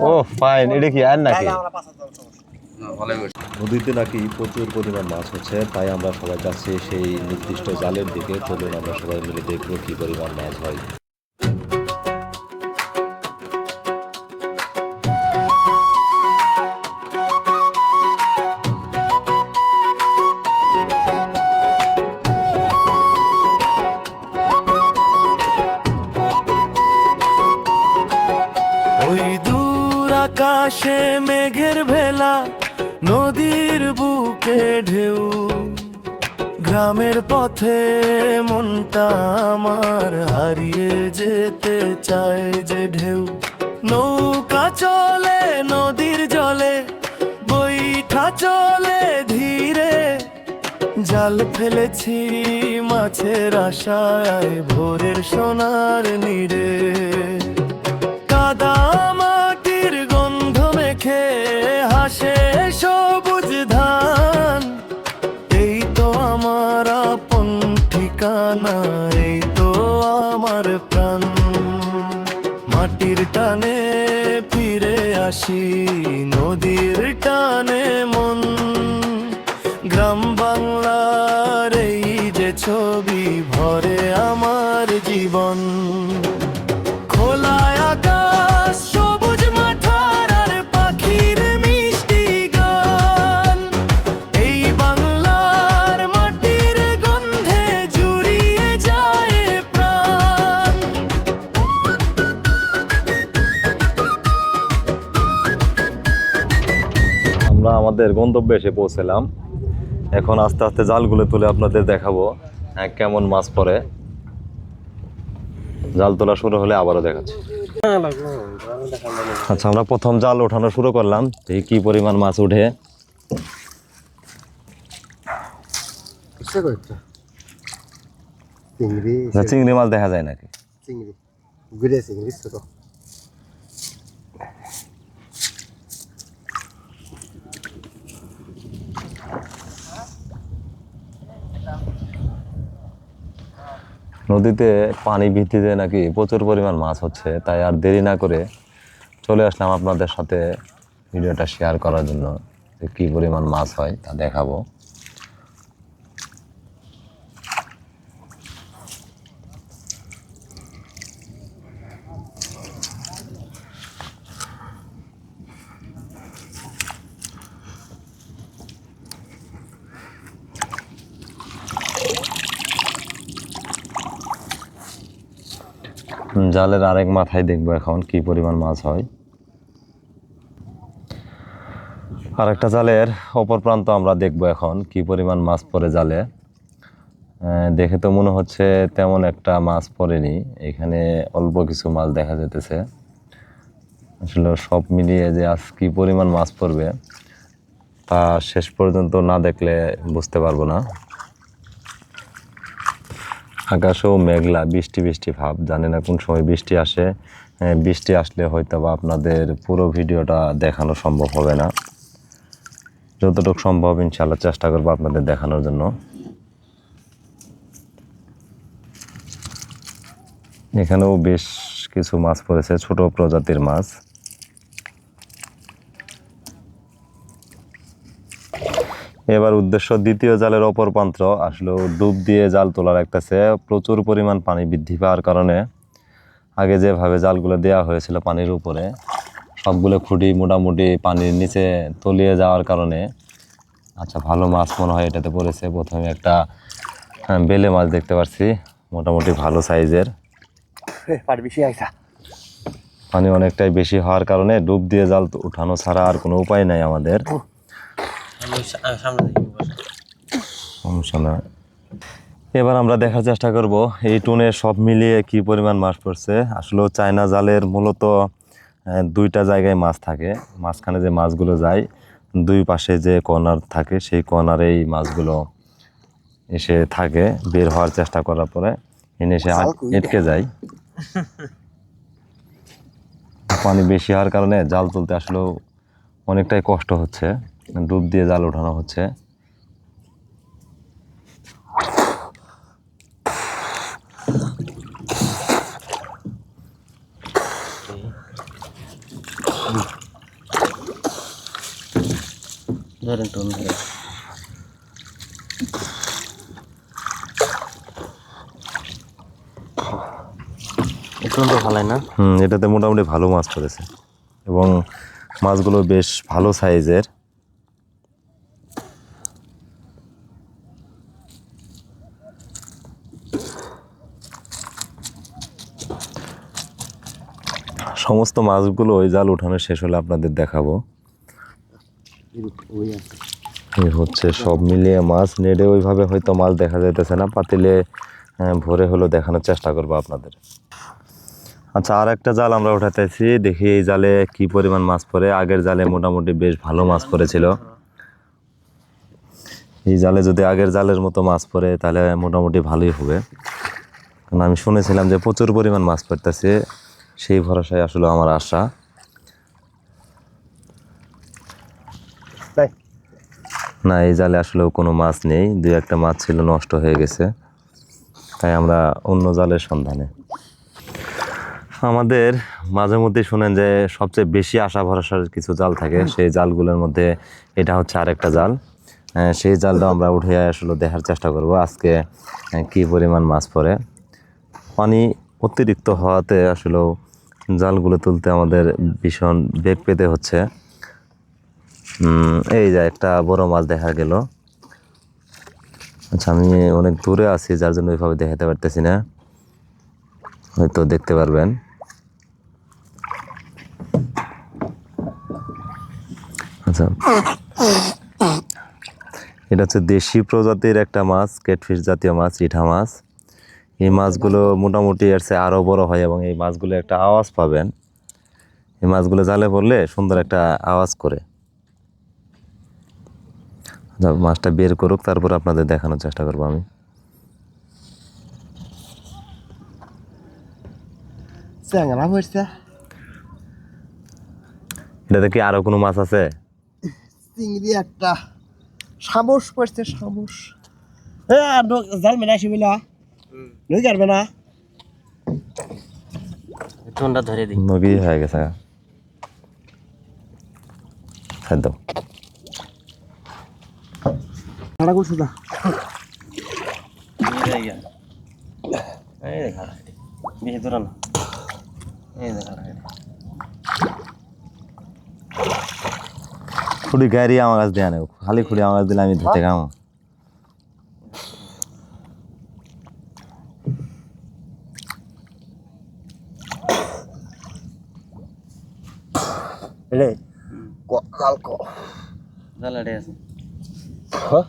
ও fine, এটা কি আর নাকি? নদীতে নাকি প্রচুর পরিমাণ মাছ হচ্ছে, তাই আমরা সবাই যাচ্ছি সেই নির্দিষ্ট জালের দিকে। চলুন আমরা সবাই মিলে দেখবো কি পরিমাণ মাছ হয়। ওই দূর আকাশে মেঘের ভেলা, নদীর বুকে ঢেউ, গ্রামের পথে মনটা আমার হারিয়ে যেতে চায় যে ঢেউ। নৌকা চলে নদীর জলে, বৈঠা চলে ধীরে, জাল ফেলেছি মাছের আশায় ভোরের সোনার নীড়ে। কাদা মাটির গন্ধ মেখে হাসে সবুজ ধান, এই তো আমার আপন ঠিকানা, এই তো আমার প্রাণ। মাটির টানে ফিরে আসি, নদীর টানে মন, গ্রাম বাংলার এই যে ছবি ভরে আমার জীবন। খোলা আকাশ, সবুজ মাঠার আর পাখির মিষ্টি গান, এই বাংলার মাটির গন্ধে জুড়িয়ে যায় প্রাণ। আমরা আমাদের গন্তব্যে এসে পৌঁছলাম। এখন আস্তে আস্তে জালগুলো তুলে আপনাদের দেখাবো কেমন মাছ পড়ে। জাল তোলা শুরু হলে আবারও দেখাচ্ছি। আচ্ছা, আমরা প্রথম জাল ওঠানো শুরু করলাম, এই কি পরিমাণ মাছ উঠে। চিংড়ি মাছ দেখা যায় নাকি? নদীতে পানি বৃদ্ধিতে নাকি প্রচুর পরিমাণ মাছ হচ্ছে, তাই আর দেরি না করে চলে আসলাম আপনাদের সাথে ভিডিওটা শেয়ার করার জন্য। যে কী পরিমাণ মাছ হয় তা দেখাবো। জালের আরেক মাথায় দেখবো এখন কি পরিমাণ মাছ হয়। আরেকটা জালের অপর প্রান্ত আমরা দেখবো এখন কি পরিমাণ মাছ পড়ে জালে। দেখে তো মনে হচ্ছে তেমন একটা মাছ পড়েনি, এখানে অল্প কিছু মাছ দেখা যেতেছে। আসলে সব মিলিয়ে যে আজ কি পরিমাণ মাছ পড়বে তা শেষ পর্যন্ত না দেখলে বুঝতে পারবো না। আকাশেও মেঘলা, বৃষ্টি বৃষ্টি ভাব, জানি না কোন সময় বৃষ্টি আসে। বৃষ্টি আসলে হয়তো বা আপনাদের পুরো ভিডিওটা দেখানো সম্ভব হবে না। যতটুকু সম্ভব ইনশাআল্লাহ চেষ্টা করবো আপনাদের দেখানোর জন্য। এখানেও বেশ কিছু মাছ পড়েছে, ছোট প্রজাতির মাছ। এবার উদ্দেশ্য দ্বিতীয় জালের অপর প্রান্ত। আসলে ডুব দিয়ে জাল তোলা রাখতেছে, প্রচুর পরিমাণ পানি বৃদ্ধি পাওয়ার কারণে আগে যেভাবে জালগুলো দেওয়া হয়েছিল পানির উপরে, সবগুলো খুঁটি মোটামুটি পানির নিচে তলিয়ে যাওয়ার কারণে আচ্ছা ভালো মাছ মনে হয় এটাতে পড়েছে। প্রথমে একটা বেলে মাছ দেখতে পাচ্ছি, মোটামুটি ভালো সাইজের। পানি অনেকটাই বেশি হওয়ার কারণে ডুব দিয়ে জাল উঠানো ছাড়া আর কোনো উপায় নাই আমাদের। সমস্যা না। এবার আমরা দেখার চেষ্টা করব এই টুনে সব মিলিয়ে কি পরিমাণ মাছ পড়ছে। আসলে চায়না জালের মূলত দুইটা জায়গায় মাছ থাকে, মাঝখানে যে মাছগুলো যায় দুই পাশে যে কর্নার থাকে সেই কর্নারেই মাছগুলো এসে থাকে। বের হওয়ার চেষ্টা করার পরে এনে এসে আটকে যায়। পানি বেশি হওয়ার কারণে জাল তুলতে আসলে অনেকটাই কষ্ট হচ্ছে, ডুব দিয়ে জাল ওঠানো হচ্ছে। ধরেন তো ধরেন একটু ভালো না এটাতে মোটামুটি ভালো মাছ পড়েছে এবং মাছগুলো বেশ ভালো সাইজের। সমস্ত মাছগুলো ওই জাল উঠানো শেষ হলে আপনাদের দেখাবো। এই হচ্ছে সব মিলিয়ে মাছ, নেটে ওইভাবে হয়তো মাছ দেখা যাইতেছে না, পাতিলে ভোরে হলো দেখানোর চেষ্টা করবো আপনাদের। আচ্ছা, আর একটা জাল আমরা উঠাতেছি, দেখি এই জালে কি পরিমাণ মাছ পড়ে। আগের জালে মোটামুটি বেশ ভালো মাছ পড়েছিল। এই জালে যদি আগের জালের মতো মাছ পড়ে তাহলে মোটামুটি ভালোই হবে, কারণ আমি শুনেছিলাম যে প্রচুর পরিমাণ মাছ পড়তেছে, সেই ভরসায় আসলে আমার আশা। না, এই জালে আসলে কোনো মাছ নেই, দুই একটা মাছ ছিল নষ্ট হয়ে গেছে, তাই আমরা অন্য জালের সন্ধানে। আমাদের মাঝে মধ্যে শুনেন যে সবচেয়ে বেশি আশা ভরসার কিছু জাল থাকে, সেই জালগুলোর মধ্যে এটা হচ্ছে আরেকটা জাল। সেই জালটা আমরা উঠে আসলে দেখার চেষ্টা করব আজকে কি পরিমাণ মাছ পড়ে। পানি অতিরিক্ত হওয়াতে আসলে জালগুলো তুলতে আমাদের ভীষণ বেগ পেতে হচ্ছে। এই যে একটা বড় মাছ দেখা গেল। আচ্ছা, আমি অনেক দূরে আছি যার জন্য ওইভাবে দেখাতে পারতেছি না, হয়তো দেখতে পারবেন। আচ্ছা, এটা হচ্ছে দেশি প্রজাতির একটা মাছ, ক্যাটফিশ জাতীয় মাছ, ইঠা মাছ। এই মাছগুলো মোটামুটি এর চেয়ে আরও বড় হয় এবং এই মাছগুলো একটা আওয়াজ পাবেন। এই মাছগুলো জালে পড়লে সুন্দর একটা আওয়াজ করে। মাছটা বের করুক, তারপর আপনাদের দেখানোর চেষ্টা করবো আমি। এটাতে কি আরো কোনো মাছ আছে? চিংড়ি একটা, সাবস পড়ছে, সাবস। হ্যাঁ, জাল মেলা আসি বলা নই কাটবে না, ঠোনটা ধরে দিই। নগি হয়ে গেছে খাদ্য। ভাড়া করছো না এই দেখা বেশি দূর না, এই দেখা খুঁড়ি গাড়ি আমার কাছে দেয়া নেই, খালি খুঁড়ি আমার কাছে দিলে আমি ধরতে খাবো। রে জাল কো জালাড়ে আছে। হ্যাঁ,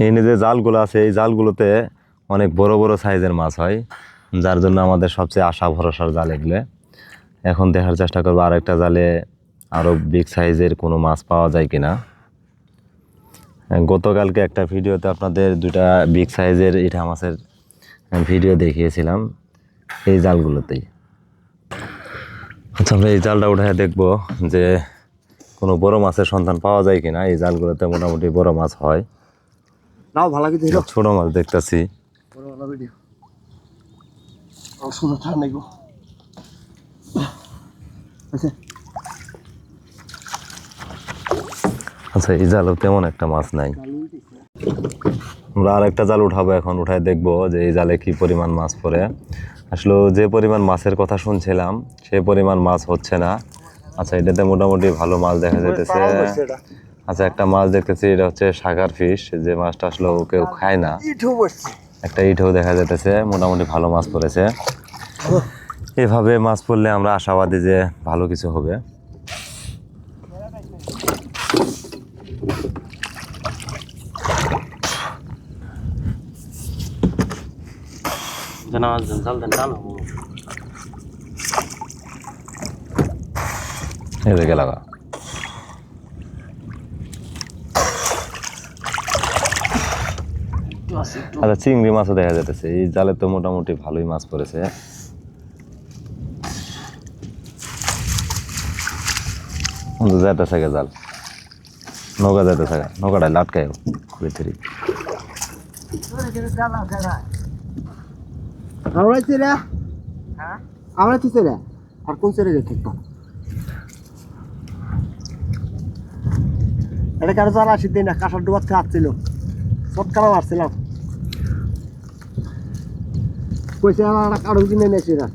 এই যে জালগুলো আছে, এই জালগুলোতে অনেক বড় বড় সাইজের মাছ হয়, যার জন্য আমাদের সবচেয়ে আশা ভরসার জাল এগুলো। এখন দেখার চেষ্টা করবো আরেকটা জালে আরও বিগ সাইজের কোনো মাছ পাওয়া যায় কিনা। গতকালকে একটা ভিডিওতে আপনাদের দুটা বিগ সাইজের ইঠা মাছের ভিডিও দেখিয়েছিলাম এই জালগুলোতেই। আচ্ছা, আমরা এই জালটা উঠে দেখবো যে কোনো বড় মাছের সন্ধান পাওয়া যায় কিনা। এই জালগুলোতে মোটামুটি বড় মাছ হয়, নাও ভালো কি দিল, ছোট মাছ দেখতেছি। বড় ভালো ভিডিও শুনো থাক নাই গো। আচ্ছা, এই জালও তেমন একটা মাছ নাই। আমরা আর একটা জাল উঠাবো, এখন উঠায় দেখবো যে এই জালে কি পরিমাণ মাছ পড়ে। আসলে যে পরিমাণ মাছের কথা শুনছিলাম সেই পরিমাণ মাছ হচ্ছে না। আচ্ছা, এটাতে মোটামুটি ভালো মাছ দেখা যাইতেছে। আচ্ছা, একটা মাছ দেখতেছি, এটা হচ্ছে সাগার ফিশ, যে মাছটা আসলে কেউ খায় না। একটা ইটও দেখা যাইতেছে, মোটামুটি ভালো মাছ পড়েছে। এভাবে মাছ পড়লে আমরা আশাবাদী যে ভালো কিছু হবে। জাল দেন টান হবো। এই দেখে লাগা। আচ্ছা, চিংড়ি মাছও দেখা যাইতেছে। এই জালে তো মোটামুটি ভালোই মাছ পড়েছে। যাইতেছে জাল, নৌকা যাইতেছে, নৌকাটা লাটকায় ভিতরে। আমরা ছেড়ে আমরা তো ছেড়ে আর কোন ছেড়ে রেখে তো এটা কারো জাল আসি দিন না কাঁসার ডুবাত খাচ্ছিল সৎকারা মারছিলাম কইছে আমার কারো কিনে নিয়েছি না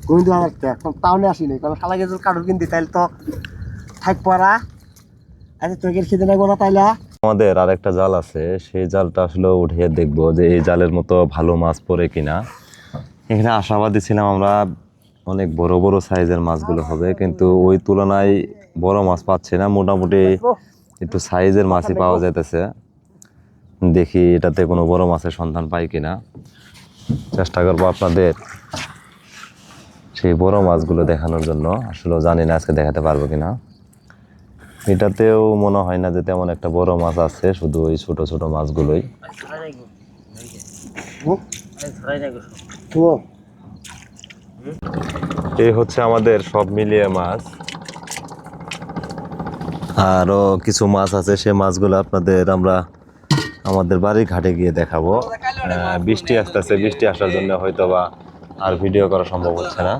গোবিন্দ আমার এখন টাউনে আসিনি কারণ শালা গেছিল কারো কিনতে তাইলে তো থাক পড়া আচ্ছা তোকে খেতে না গোনা তাইলা আমাদের আরেকটা জাল আছে, সেই জালটা আসলে উঠিয়ে দেখবো যে এই জালের মতো ভালো মাছ পড়ে কিনা। এখানে আশাবাদী ছিলাম আমরা অনেক বড় বড় সাইজের মাছগুলো হবে, কিন্তু ওই তুলনায় বড় মাছ পাচ্ছি না, মোটামুটি একটু সাইজের মাছই পাওয়া যাইতেছে। দেখি এটাতে কোনো বড় মাছের সন্ধান পাই কিনা, চেষ্টা করবো আপনাদের সেই বড় মাছগুলো দেখানোর জন্য। আসলে জানি না আজকে দেখাতে পারবো কিনা। এটাতেও মনে হয় না যে তেমন একটা বড় মাছ আছে, শুধু ওই ছোট ছোট মাছগুলোই। এই হচ্ছে আমাদের সব মিলিয়ে মাছ। আরো কিছু মাছ আছে, সে মাছগুলো আপনাদের আমরা আমাদের বাড়ির ঘাটে গিয়ে দেখাবো। বৃষ্টি আসতেছে, বৃষ্টি আসার জন্য হয়তো বা আর ভিডিও করা সম্ভব হচ্ছে না।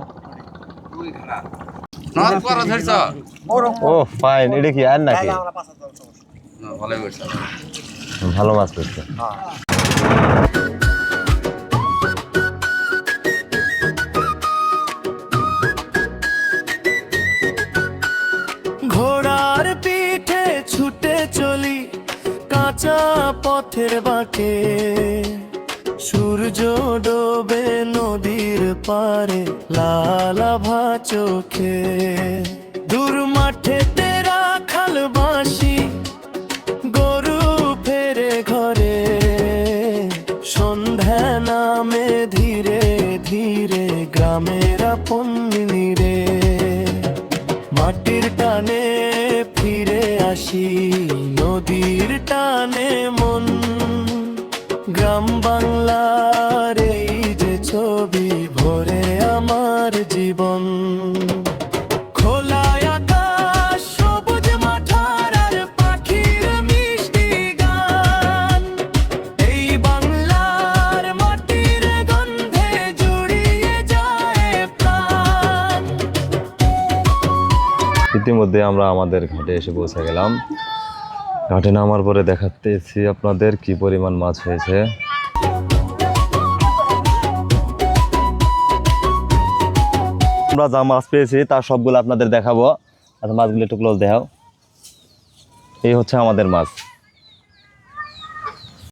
ও ফাইন, এটা কি আর নাকি? ভালো মাছ করছে। ঘোড়ার পিঠে ছুটে চলি কাঁচা পথের বাঁকে, সূর্য ডোবে নদীর পারে লাল আভা চোখে, দূর মাঠেতে রাখাল বাঁশি গরু ফেরে ঘরে, সন্ধ্যা নামে ধীরে ধীরে গ্রামের আপন রে, মাটির টানে ফিরে আসি নদীর টানে মন, গ্রাম বাংলার এই যে ছবি ভরে আমার জীবন, খোলা আকাশ সবুজ মাঠার আর পাখির মিষ্টি গান, এই বাংলার মাটির গন্ধে জুড়িয়ে যায় প্রাণ। ইতিমধ্যে আমরা আমাদের ঘাটে এসে পৌঁছে গেলাম। ঘাটে নামার পরে দেখাতেছি আপনাদের কি পরিমাণ মাছ হয়েছে। আমরা যা মাছ পেয়েছি তার সবগুলো আপনাদের দেখাবো। আচ্ছা, মাছগুলো একটু ক্লোজ দেখাও। এই হচ্ছে আমাদের মাছ।